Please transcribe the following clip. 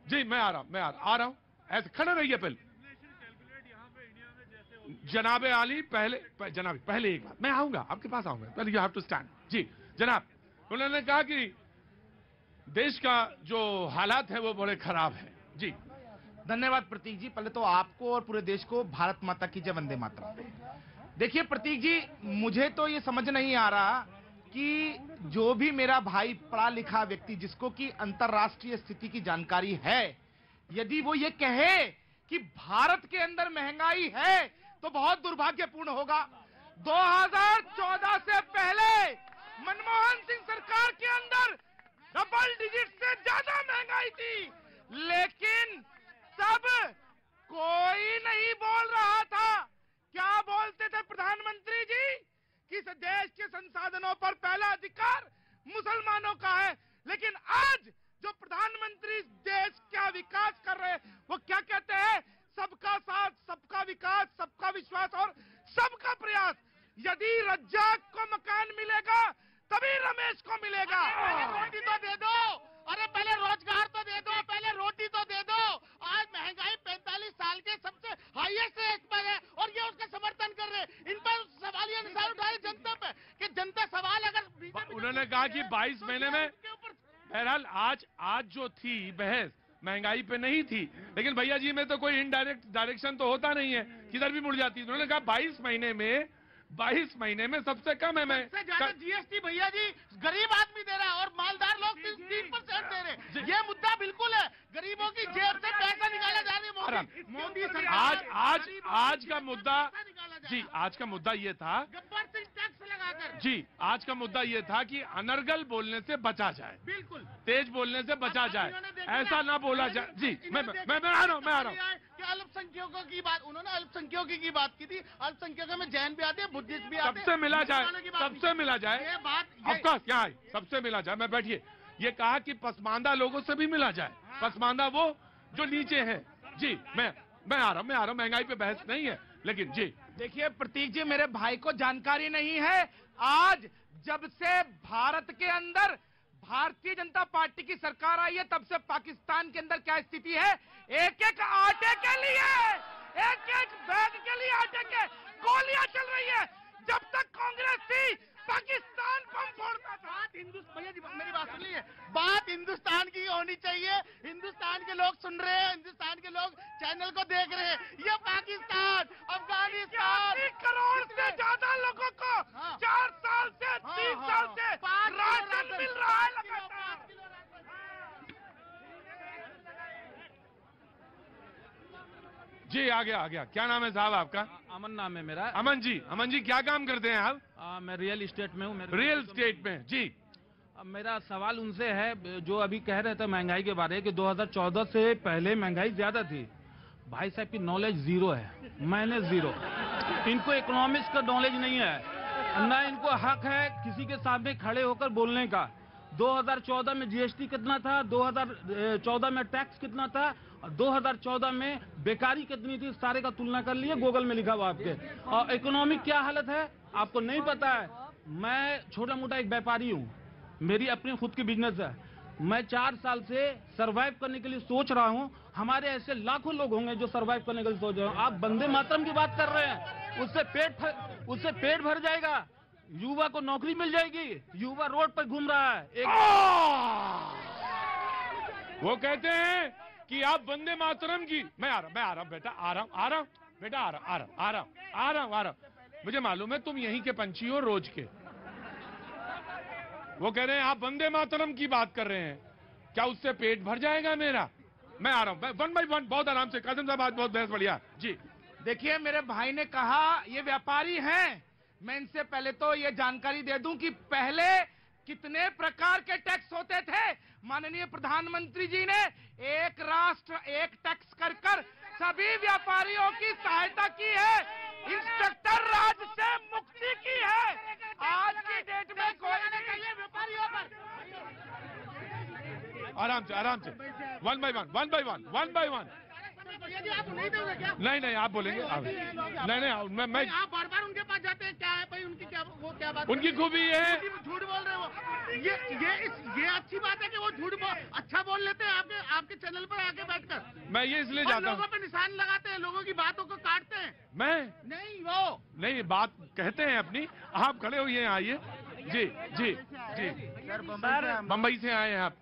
जी मैं आ रहा हूं ऐसे खड़े रहिए पहले। जनाब आली पहले एक बात, मैं आऊंगा आपके पास आऊंगा, पहले यू हैव टू स्टैंड। जी जनाब, उन्होंने कहा कि देश का जो हालात है वो बड़े खराब है। जी धन्यवाद प्रतीक जी, पहले तो आपको और पूरे देश को भारत माता की जय, वंदे मातरम। देखिए प्रतीक जी, मुझे तो ये समझ नहीं आ रहा कि जो भी मेरा भाई पढ़ा लिखा व्यक्ति जिसको कि अंतरराष्ट्रीय स्थिति की जानकारी है, यदि वो ये कहे कि भारत के अंदर महंगाई है तो बहुत दुर्भाग्यपूर्ण होगा। 2014 से पहले मनमोहन सिंह सरकार के अंदर डबल डिजिट से ज्यादा महंगाई थी, लेकिन तब कोई नहीं बोल रहा था। क्या बोलते थे प्रधानमंत्री जी कि इस देश के संसाधनों पर पहला अधिकार मुसलमानों का है, लेकिन आज जो प्रधानमंत्री देश का विकास कर रहे हैं वो क्या कहते हैं? सबका साथ, सबका विकास, सबका विश्वास और सबका प्रयास। यदि रज्जाक को मकान मिलेगा तभी रमेश को मिलेगा। रोटी तो दे दो, अरे पहले रोजगार तो दे दो, पहले रोटी तो दे दो। आज महंगाई 45 साल के सबसे हाईएस्ट रेट पर है और ये उसका समर्थन कर रहे हैं। इन पर सवालिया निशान उठाए जनता पे कि जनता सवाल अगर उन्होंने कहा कि 22 महीने में, बहरहाल आज जो थी बहस महंगाई पे नहीं थी, लेकिन भैया जी में तो कोई इनडायरेक्ट डायरेक्शन तो होता नहीं है, किधर भी मुड़ जाती है। उन्होंने कहा 22 महीने में सबसे कम है। मैं सबसे ज्यादा जीएसटी भैया जी गरीब आदमी दे रहा है और मालदार लोग 3% दे रहे हैं। ये मुद्दा बिल्कुल है, गरीबों की जेब से पैसा निकाला जा रहा है। मोदी सरकार आज का मुद्दा जी, आज का मुद्दा ये था, गब्बर सिंह टैक्स लगाकर जी आज का मुद्दा ये था कि अनर्गल बोलने से बचा जाए, बिल्कुल तेज बोलने से बचा जाए, ऐसा ना बोला जाए। जी मैं आ रहा हूँ। अल्पसंख्यकों की बात, उन्होंने अल्पसंख्यकों की बात की थी। अल्पसंख्यकों में जैन भी आते हैं, बुद्धिस्ट भी आते हैं। सबसे मिला जाए, सबसे मिला जाए, ये बात ऑफकोर्स क्या है, सबसे मिला जाए। मैं बैठिए, ये कहा कि पसमानदा लोगों से भी मिला जाए, पसमानदा वो जो नीचे है। जी मैं आ रहा हूँ। महंगाई पे बहस नहीं है, लेकिन जी देखिए प्रतीक जी, मेरे भाई को जानकारी नहीं है। आज जब से भारत के अंदर भारतीय जनता पार्टी की सरकार आई है तब से पाकिस्तान के अंदर क्या स्थिति है? एक एक आटे के लिए, एक एक बैग के लिए आटे के गोलियां चल रही है। जब तक कांग्रेस थी पाकिस्तान बम फोड़ता था। भैया जी मेरी बात सुनिए, बात हिंदुस्तान की होनी चाहिए। हिंदुस्तान के लोग सुन रहे हैं, हिंदुस्तान के लोग चैनल को देख रहे हैं। ये पाकिस्तान, अफगानिस्तान, 80 करोड़ से ज्यादा लोगों को 4 साल से 3 साल से राशन मिल रहा है लगातार। जी आ गया। क्या नाम है साहब आपका? अमन नाम है मेरा। अमन जी क्या काम करते हैं आप? मैं रियल एस्टेट में हूँ। रियल एस्टेट में जी। मेरा सवाल उनसे है जो अभी कह रहे थे महंगाई के बारे कि 2014 से पहले महंगाई ज्यादा थी। भाई साहब की नॉलेज जीरो है, मैंने जीरो। इनको इकोनॉमिक्स का नॉलेज नहीं है, ना इनको हक है किसी के सामने खड़े होकर बोलने का। 2014 में जीएसटी कितना था, 2014 में टैक्स कितना था, और 2014 में बेकारी कितनी थी, सारे का तुलना कर लिए, गूगल में लिखा हुआ आपके। और इकोनॉमिक क्या हालत है आपको नहीं पता है। मैं छोटा मोटा एक व्यापारी हूँ, मेरी अपनी खुद की बिजनेस है। मैं 4 साल से सरवाइव करने के लिए सोच रहा हूँ। हमारे ऐसे लाखों लोग होंगे जो सरवाइव करने के लिए सोच रहे हैं। आप वंदे मातरम की बात कर रहे हैं, उससे पेट भर जाएगा, युवा को नौकरी मिल जाएगी। युवा रोड पर घूम रहा है। वो कहते हैं कि आप वंदे मातरम की, मैं आ रहा हूं बेटा, आ रहा हूं। मुझे मालूम है तुम यहीं के पंछी हो रोज के। वो कह रहे हैं आप वंदे मातरम की बात कर रहे हैं, क्या उससे पेट भर जाएगा मेरा? मैं आ रहा हूं 1 by 1, बहुत आराम से। कासिम साहब आज बहुत बहस बढ़िया जी। देखिए मेरे भाई ने कहा ये व्यापारी हैं, मैं इनसे पहले तो ये जानकारी दे दूं कि पहले कितने प्रकार के टैक्स होते थे। माननीय प्रधानमंत्री जी ने एक राष्ट्र एक टैक्स कर सभी व्यापारियों की सहायता की है, इंस्पेक्टर राज से मुक्ति की है। आज की डेट में कोई नहीं व्यापारियों पर। आराम से 1 by 1। भैया जी, आप नहीं दोगे क्या? नहीं नहीं, आप बोलेंगे नहीं, मैं आप बार बार उनके पास जाते हैं, क्या है भाई उनकी, क्या वो क्या बात? उनकी खूबी ये है, झूठ बोल रहे हो। ये अच्छी बात है कि वो झूठ अच्छा बोल लेते हैं आपके चैनल पर आके बैठकर। मैं ये इसलिए और जाता लोगों हूँ, पे निशान लगाते हैं, लोगों की बातों को काटते हैं। मैं नहीं वो नहीं, बात कहते हैं अपनी। आप खड़े होइए, आइए जी जी जी, सर बम्बई से आए हैं आप?